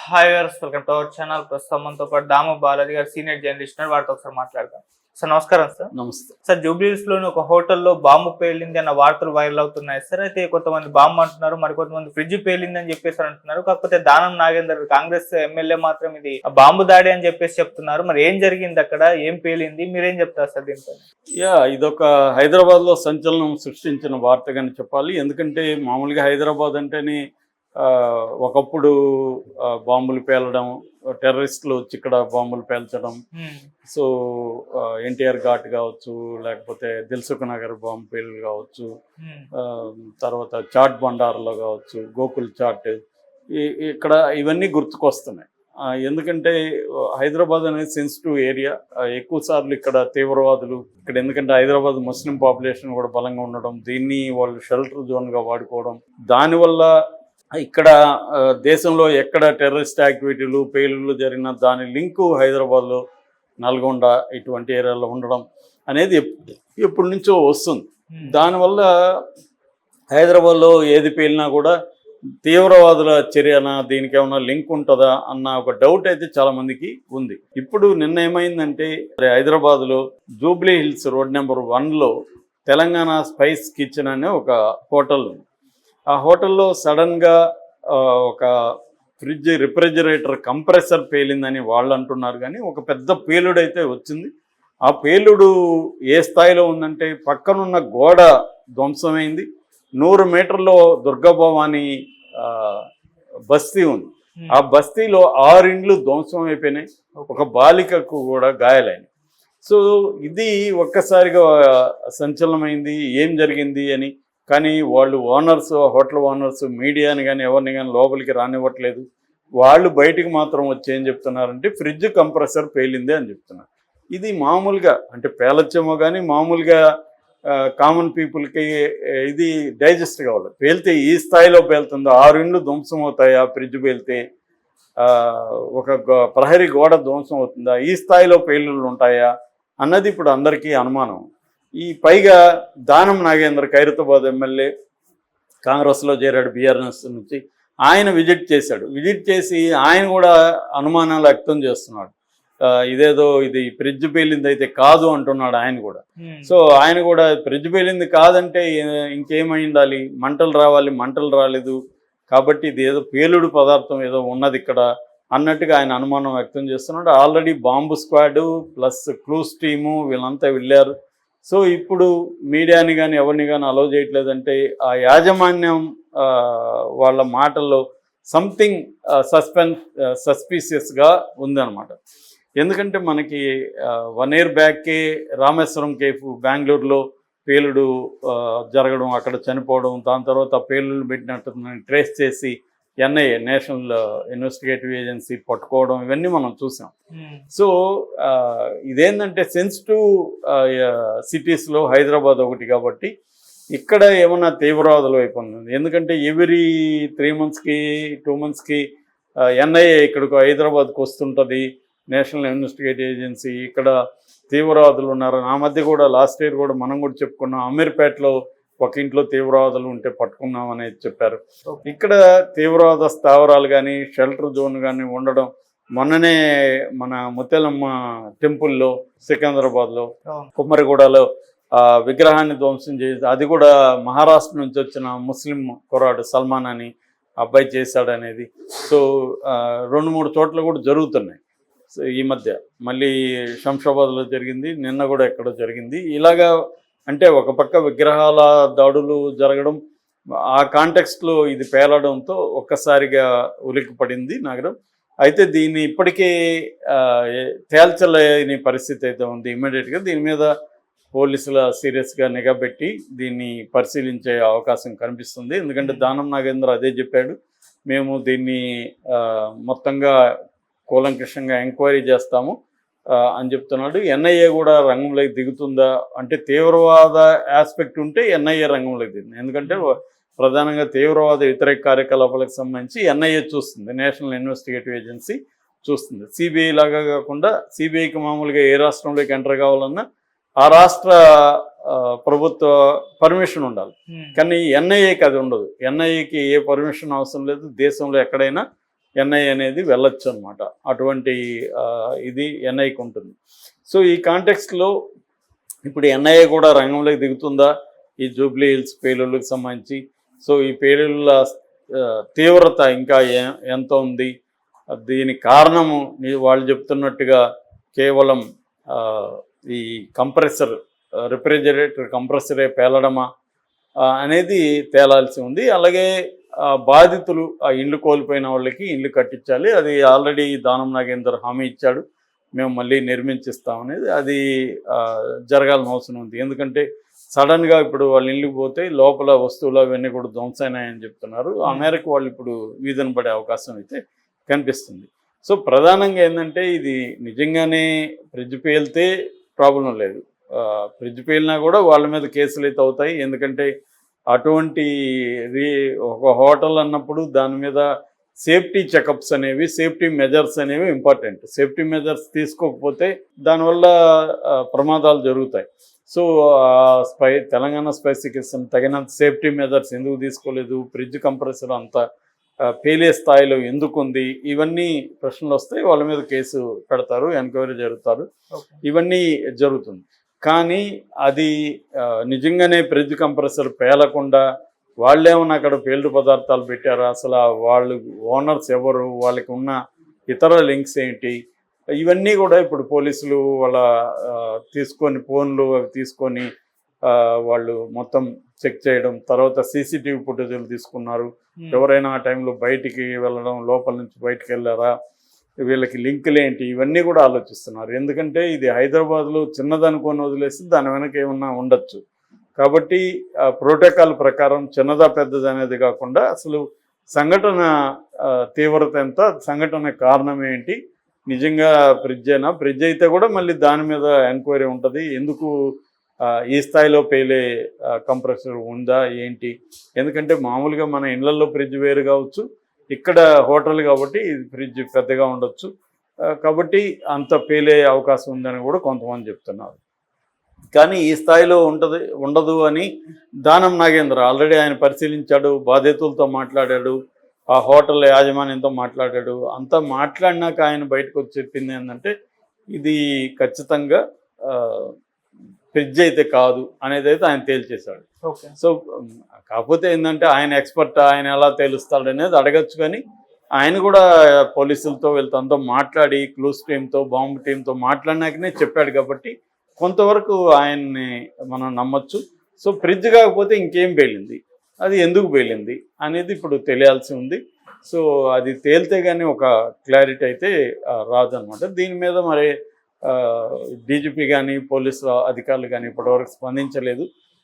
Hi viewers, welcome to our channel. ప్రస్తుతం మనతో పాటు దాము బాలాజీ గారు, సీనియర్ జర్నలిస్ట్, వారితో ఒకసారి మాట్లాడదాం. సార్ నమస్కారం. సార్ నమస్తే సార్, జూబ్లీహిల్స్ లోని ఒక హోటల్లో బాంబు పేలింది అన్న వార్తలు వైరల్ అవుతున్నాయి సార్. అయితే కొంతమంది బాంబు అంటున్నారు, మరి కొంతమంది ఫ్రిడ్జ్ పేలింది అని చెప్పేసి అంటున్నారు. కాకపోతే దానం నాగేందర్ కాంగ్రెస్ ఎమ్మెల్యే మాత్రం ఇది బాంబు దాడి అని చెప్పేసి చెప్తున్నారు. మరి ఏం జరిగింది అక్కడ, ఏం పేలింది, మీరేం చెప్తారు సార్ దీనిపై? ఇదొక హైదరాబాద్లో సంచలనం సృష్టించిన వార్తగానే చెప్పాలి. ఎందుకంటే మామూలుగా హైదరాబాద్ అంటేనే ఒకప్పుడు బాంబులు పేలడం, టెర్రరిస్టులు వచ్చి ఇక్కడ బాంబులు పేల్చడం. సో ఎన్టీఆర్ ఘాట్ కావచ్చు, లేకపోతే దిల్సుఖ్ నగర్ బాంబు పేలులు కావచ్చు, తర్వాత చాట్ బండార్లో కావచ్చు, గోకుల్ చాట్, ఇక్కడ ఇవన్నీ గుర్తుకొస్తున్నాయి. ఎందుకంటే హైదరాబాద్ అనేది సెన్సిటివ్ ఏరియా. ఎక్కువ సార్లు ఇక్కడ తీవ్రవాదులు ఇక్కడ, ఎందుకంటే హైదరాబాద్ ముస్లిం పాపులేషన్ కూడా బలంగా ఉండడం, దీన్ని వాళ్ళు షెల్టర్ జోన్గా వాడుకోవడం, దానివల్ల ఇక్కడ దేశంలో ఎక్కడ టెర్రరిస్ట్ యాక్టివిటీలు పేలుళ్ళు జరిగిన దాని లింకు హైదరాబాద్లో, నల్గొండ ఇటువంటి ఏరియాలో ఉండడం అనేది ఎప్పటి నుంచో వస్తుంది. దానివల్ల హైదరాబాద్లో ఏది పేలినా కూడా తీవ్రవాదుల చర్యన, దీనికి ఏమైనా లింక్ ఉంటుందా అన్న ఒక డౌట్ అయితే చాలామందికి ఉంది. ఇప్పుడు నిన్న ఏమైందంటే, హైదరాబాద్లో జూబ్లీ హిల్స్ రోడ్ నెంబర్ 1లో తెలంగాణ స్పైస్ కిచెన్ అనే ఒక హోటల్ ఉంది. ఆ హోటల్లో సడన్గా ఒక ఫ్రిడ్జ్ రిఫ్రిజిరేటర్ కంప్రెసర్ పేలిందని వాళ్ళు అంటున్నారు. కానీ ఒక పెద్ద పేలుడైతే వచ్చింది. ఆ పేలుడు ఏ స్థాయిలో ఉందంటే, పక్కనున్న గోడ ధ్వంసమైంది. 100 మీటర్లో దుర్గాభవాని బస్తీ ఉంది. ఆ బస్తీలో 6 ఇండ్లు ధ్వంసం అయిపోయినాయి. ఒక బాలికకు కూడా గాయాలైనవి. సో ఇది ఒక్కసారిగా సంచలనమైంది, ఏం జరిగింది అని. కానీ వాళ్ళు ఓనర్స్, హోటల్ ఓనర్స్, మీడియాని కానీ ఎవరిని కానీ లోపలికి రానివ్వట్లేదు. వాళ్ళు బయటికి మాత్రం వచ్చి ఏం చెప్తున్నారంటే, ఫ్రిడ్జ్ కంప్రెసర్ పేలింది అని చెప్తున్నారు. ఇది మామూలుగా అంటే పేలొచ్చేమో, కానీ మామూలుగా కామన్ పీపుల్కి ఇది డైజెస్ట్ కావాలి. పేలితే ఈ స్థాయిలో పేలుతుందో, 6 ఇండ్లు ధ్వంసం అవుతాయి ఆ ఫ్రిడ్జ్ పేలితే, ఒక ప్రహరీ గోడ ధ్వంసం అవుతుందా, ఈ స్థాయిలో పేలుళ్ళు ఉంటాయా అన్నది ఇప్పుడు అందరికీ అనుమానం. ఈ పైగా దానం నాగేందర్, ఖైరతాబాద్ ఎమ్మెల్యే, కాంగ్రెస్లో చేరాడు బీఆర్ఎస్ నుంచి. ఆయన విజిట్ చేశాడు. విజిట్ చేసి ఆయన కూడా అనుమానాలు వ్యక్తం చేస్తున్నాడు. ఇదేదో ఇది ఫ్రిడ్జ్ పేలింది అయితే కాదు అంటున్నాడు ఆయన కూడా. సో ఆయన కూడా ఫ్రిడ్జ్ పేలింది కాదంటే ఇంకేమై ఉండాలి, మంటలు రావాలి, మంటలు రాలేదు కాబట్టి ఇది ఏదో పేలుడు పదార్థం ఏదో ఉన్నది ఇక్కడ అన్నట్టుగా ఆయన అనుమానం వ్యక్తం చేస్తున్నాడు. Already bomb squad plus clues team వీళ్ళంతా వెళ్ళారు. సో ఇప్పుడు మీడియాని కానీ ఎవరిని కానీ అలౌ చేయట్లేదంటే, ఆ యాజమాన్యం వాళ్ళ మాటల్లో సంథింగ్ సస్పీషియస్గా ఉందన్నమాట. ఎందుకంటే మనకి 1 year బ్యాక్కే రామేశ్వరం కేఫ్ బెంగళూరులో పేలుడు జరగడం, అక్కడ చనిపోవడం, దాని తర్వాత ఆ పేలుడు పెట్టినట్టు ట్రేస్ చేసి ఎన్ఐఏ, నేషనల్ ఇన్వెస్టిగేటివ్ ఏజెన్సీ పట్టుకోవడం, ఇవన్నీ మనం చూసాం. సో ఇదేంటంటే సెన్సిటివ్ సిటీస్లో హైదరాబాద్ ఒకటి కాబట్టి ఇక్కడ ఏమన్నా తీవ్రవాదుల వైపు ఉంది. ఎందుకంటే ఎవ్రీ 3 monthsకి 2 monthsకి ఎన్ఐఏ ఇక్కడికి హైదరాబాద్కి వస్తుంటుంది, నేషనల్ ఇన్వెస్టిగేటివ్ ఏజెన్సీ. ఇక్కడ తీవ్రవాదులు ఉన్నారు. ఆ మధ్య కూడా లాస్ట్ ఇయర్ కూడా మనం కూడా చెప్పుకున్నాం, అమీర్పేటలో ఒక ఇంట్లో తీవ్రవాదులు ఉంటే పట్టుకున్నాం అనేది చెప్పారు. ఇక్కడ తీవ్రవాద స్థావరాలు కానీ షెల్టర్ జోన్ కానీ ఉండడం, మొన్ననే మన ముత్యాలమ్మ టెంపుల్లో సికింద్రాబాద్లో కుమ్మరిగూడలో విగ్రహాన్ని ధ్వంసం చేసి, అది కూడా మహారాష్ట్ర నుంచి వచ్చిన ముస్లిం కుర్రాడు సల్మాన్ అని అబ్బాయి చేశాడనేది. సో 2-3 చోట్ల కూడా జరుగుతున్నాయి. సో ఈ మధ్య మళ్ళీ శంషాబాద్లో జరిగింది, నిన్న కూడా ఎక్కడో జరిగింది. ఇలాగా అంటే ఒక పక్క విగ్రహాల దాడులు జరగడం, ఆ కాంటెక్స్ట్లో ఇది పేలడంతో ఒక్కసారిగా ఉలిక్కిపడింది నగరం. అయితే దీన్ని ఇప్పటికే తేల్చలేని పరిస్థితి అయితే ఉంది. ఇమ్మీడియట్గా దీని మీద పోలీసుల సీరియస్గా నిఘా పెట్టి దీన్ని పరిశీలించే అవకాశం కనిపిస్తుంది. ఎందుకంటే దానం నాగేంద్ర అదే చెప్పాడు, మేము దీన్ని మొత్తంగా కూలంకషంగా ఎంక్వైరీ చేస్తాము అని చెప్తున్నాడు. ఎన్ఐఏ కూడా రంగంలోకి దిగుతుందా అంటే, తీవ్రవాద ఆస్పెక్ట్ ఉంటే ఎన్ఐఏ రంగంలోకి దిగుతుంది. ఎందుకంటే ప్రధానంగా తీవ్రవాద వ్యతిరేక కార్యకలాపాలకు సంబంధించి ఎన్ఐఏ చూస్తుంది, నేషనల్ ఇన్వెస్టిగేటివ్ ఏజెన్సీ చూస్తుంది. సిబిఐ లాగా కాకుండా, సిబిఐకి మామూలుగా ఏ రాష్ట్రంలోకి ఎంటర్ కావాలన్నా ఆ రాష్ట్ర ప్రభుత్వ పర్మిషన్ ఉండాలి. కానీ ఎన్ఐఏకి అది ఉండదు. ఎన్ఐఏకి ఏ పర్మిషన్ అవసరం లేదు. దేశంలో ఎక్కడైనా ఎన్ఐ అనేది వెళ్ళొచ్చు అనమాట. అటువంటి ఇది ఎన్ఐకి ఉంటుంది. సో ఈ కాంటెక్స్ట్లో ఇప్పుడు ఎన్ఐఏ కూడా రంగంలోకి దిగుతుందా ఈ జూబ్లీ హిల్స్ పేలుళ్ళకి సంబంధించి? సో ఈ పేలుళ్ళ తీవ్రత ఇంకా ఎంత ఉంది, దీనికి కారణము వాళ్ళు చెప్తున్నట్టుగా కేవలం ఈ రిఫ్రిజిరేటర్ కంప్రెసరే పేలడమా అనేది తేలాల్సి ఉంది. అలాగే బాధితులు ఆ ఇల్లు కోల్పోయిన వాళ్ళకి ఇల్లు కట్టించాలి. అది ఆల్రెడీ దానం నాగేందర్ హామీ ఇచ్చాడు, మేము మళ్ళీ నిర్మించిస్తామనేది. అది జరగాల్సిన అవసరం ఉంది. ఎందుకంటే సడన్గా ఇప్పుడు వాళ్ళ ఇల్లుకి పోతే లోపల వస్తువులు అవన్నీ కూడా ధ్వంసమైనాయని చెప్తున్నారు. ఆ మేరకు వాళ్ళు ఇప్పుడు వీధన పడే అవకాశం అయితే కనిపిస్తుంది. సో ప్రధానంగా ఏంటంటే ఇది నిజంగానే ఫ్రిడ్జ్ పేలితే ప్రాబ్లం లేదు, ఫ్రిడ్జ్ పేలినా కూడా వాళ్ళ మీద కేసులు అయితే అవుతాయి. ఎందుకంటే అటువంటి ఒక హోటల్ అన్నప్పుడు దాని మీద సేఫ్టీ చెకప్స్ అనేవి, సేఫ్టీ మెజర్స్ అనేవి ఇంపార్టెంట్. సేఫ్టీ మెజర్స్ తీసుకోకపోతే దానివల్ల ప్రమాదాలు జరుగుతాయి. సో తెలంగాణ స్పైసీ కిచెన్ తగినంత సేఫ్టీ మెజర్స్ ఎందుకు తీసుకోలేదు, ఫ్రిడ్జ్ కంప్రెసర్ అంత పేలే స్థాయిలో ఎందుకు ఉంది, ఇవన్నీ ప్రశ్నలు వస్తాయి. వాళ్ళ మీద కేసు పెడతారు, ఎంక్వైరీ జరుగుతారు, ఇవన్నీ జరుగుతుంది. కానీ అది నిజంగానే ఫ్రిడ్జ్ కంప్రెసర్ పేలకుండా వాళ్ళేమన్నా అక్కడ పేలుడు పదార్థాలు పెట్టారా, అసలు వాళ్ళు ఓనర్స్ ఎవరు, వాళ్ళకి ఉన్న ఇతర లింక్స్ ఏంటి, ఇవన్నీ కూడా ఇప్పుడు పోలీసులు వాళ్ళ ఫోన్లు అవి తీసుకొని వాళ్ళు మొత్తం చెక్ చేయడం, తర్వాత సీసీటీవీ ఫుటేజీలు తీసుకున్నారు. ఎవరైనా ఆ టైంలో బయటికి వెళ్ళడం, లోపల నుంచి బయటికి వెళ్ళారా, వీళ్ళకి లింకులు ఏంటి, ఇవన్నీ కూడా ఆలోచిస్తున్నారు. ఎందుకంటే ఇది హైదరాబాద్లో చిన్నదనుకొని వదిలేసి దాని వెనక ఏమన్నా ఉండొచ్చు. కాబట్టి ప్రోటోకాల్ ప్రకారం చిన్నదా పెద్దది అనేది కాకుండా అసలు సంఘటన తీవ్రత ఎంత, సంఘటన కారణం ఏంటి, నిజంగా ఫ్రిడ్జ్ అయితే కూడా మళ్ళీ దాని మీద ఎంక్వైరీ ఉంటుంది. ఎందుకు ఈ స్థాయిలో పేలే కంప్రెసర్ ఉందా ఏంటి, ఎందుకంటే మామూలుగా మన ఇళ్లలో ఫ్రిడ్జ్ వేరు కావచ్చు, ఇక్కడ హోటల్ కాబట్టి ఫ్రిడ్జ్ పెద్దగా ఉండొచ్చు, కాబట్టి అంత పేలే అవకాశం ఉందని కూడా కొంతమంది చెప్తున్నారు. కానీ ఈ స్థాయిలో ఉండదు అని దానం నాగేంద్ర ఆల్రెడీ ఆయన పరిశీలించాడు, బాధితులతో మాట్లాడాడు, ఆ హోటల్ యాజమాన్యంతో మాట్లాడాడు. అంతా మాట్లాడినాక ఆయన బయటకు వచ్చి చెప్పింది ఏంటంటే ఇది ఖచ్చితంగా ఫ్రిడ్జ్ అయితే కాదు అనేది అయితే ఆయన తేల్చేశాడు. సో కాకపోతే ఏంటంటే ఆయన ఎక్స్పర్ట్, ఆయన ఎలా తేలుస్తాడు అనేది అడగచ్చు. కానీ ఆయన కూడా పోలీసులతో వీళ్ళతో మాట్లాడి క్లూస్ టీంతో, బాంబు టీంతో మాట్లాడినాకనే చెప్పాడు. కాబట్టి కొంతవరకు ఆయన్ని మనం నమ్మచ్చు. సో ఫ్రిడ్జ్ కాకపోతే ఇంకేం పేలింది, అది ఎందుకు పేలింది అనేది ఇప్పుడు తెలియాల్సి ఉంది. సో అది తేలితే కానీ ఒక క్లారిటీ అయితే రాదనమాట. దీని మీద మరి డీజీపీ కానీ పోలీసు అధికారులు కానీ ఇప్పటివరకు స్పందించలేదు.